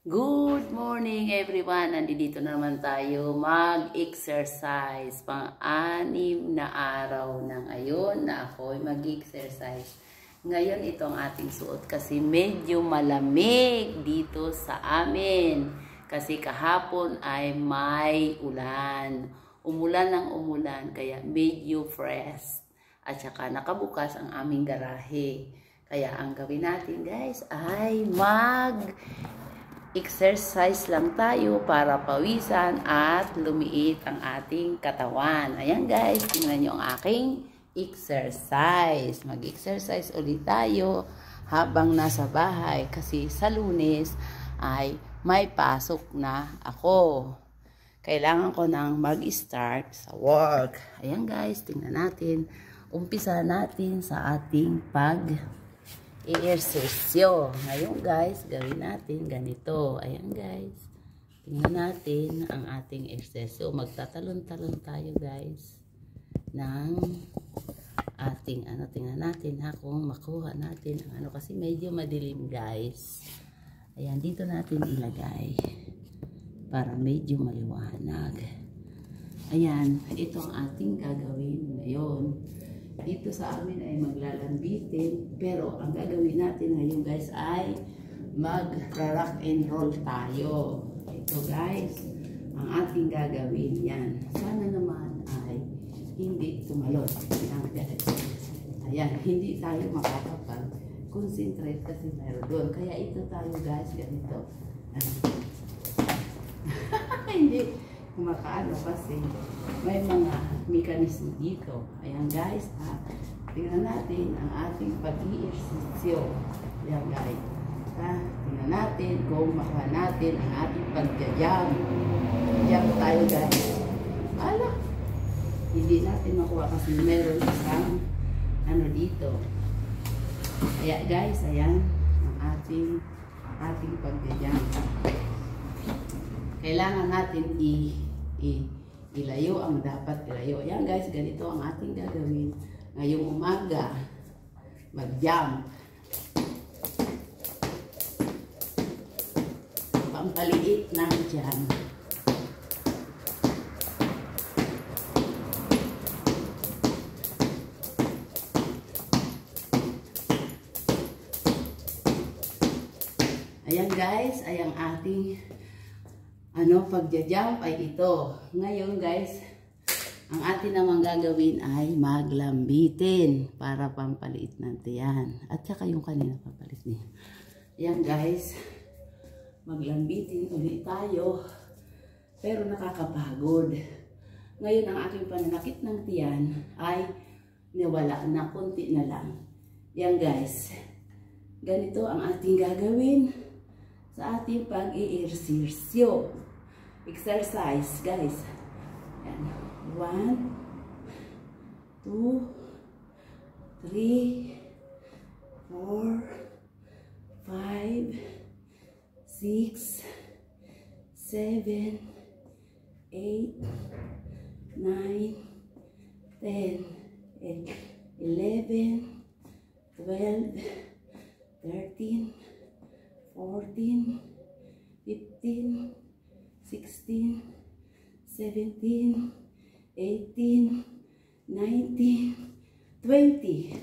Good morning everyone! Nandito na naman tayo mag-exercise. Pang-anim na araw na ngayon na ako'y mag-exercise. Ngayon ito ang ating suot kasi medyo malamig dito sa amin. Kasi kahapon ay may ulan. Umulan ng umulan kaya medyo fresh. At saka nakabukas ang aming garahe. Kaya ang gawin natin guys ay exercise lang tayo para pawisan at lumiit ang ating katawan. Ayan guys, tingnan nyo ang aking exercise. Mag-exercise ulit tayo habang nasa bahay kasi sa Lunes ay may pasok na ako. Kailangan ko nang mag-start sa work. Ayan guys, tingnan natin. Umpisa natin sa ating ehersisyo. Ngayon guys, gawin natin ganito. Ayan guys. Tingnan natin ang ating ehersisyo. Magtatalon-talon tayo guys ng ating tingnan natin ha kung makuha natin ang kasi medyo madilim guys. Ayan, dito natin ilagay para medyo maliwanag. Ayan, ito ang ating gagawin ngayon. Dito sa amin ay maglalambitin, pero ang gagawin natin ngayon guys ay mag-rock and roll tayo. Ito guys, ang ating gagawin yan. Sana naman ay hindi tumalon. Ayan, hindi tayo makakapag-concentrate kasi meron doon. Kaya ito tayo guys, ganito. Hindi kumakaano kasi may mga mekanismo dito. Ayan guys, tingnan natin ang ating pag-i-ehersisyo. Ayan guys, tingnan natin kung makuha natin ang ating pag-jam. Jam tayo guys. Hindi natin makuha kasi meron isang dito. Ayan guys, ayan ang ating pag-jam. Kailangan natin ilayo ang dapat ilayo. Ayan guys, ganito ang ating gagawin. Ngayong umaga, mag-jump. Pampaliit ng jump. Ayan guys, ay ang ating pagja-jump ay ito. Ngayon guys, ang atin naman gagawin ay maglambitin para pampaliit ng tiyan. At saka yung kanina pampalit niya. Ayan guys, maglambitin ulit tayo. Pero nakakapagod. Ngayon ang aking pananakit ng tiyan ay nawala na, konti na lang. Ayan guys, ganito ang ating gagawin sa ating pag-i-ehersisyo. Exercise, guys. Ayan. 1, 2, 3, 4, 5, 6, 7, 8, 9, 10, 11, 12, 13, 14, 15, 16, 17, 18, 19, 20.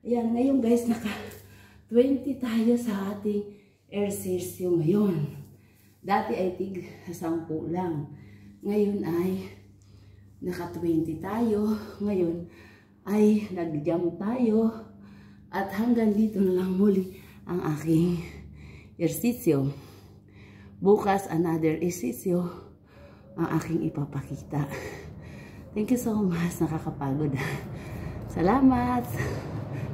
Ayan, ngayon guys, naka 20 tayo sa ating ehersisyo ngayon. Dati ay tig 10 lang. Ngayon ay naka 20 tayo. Ngayon ay nag-jump tayo. At hanggang dito na lang muli ang aking ehersisyo. Bukas another ehersisyo ang aking ipapakita. Thank you so much. Nakakapagod. Salamat.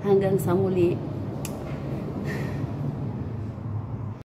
Hanggang sa muli.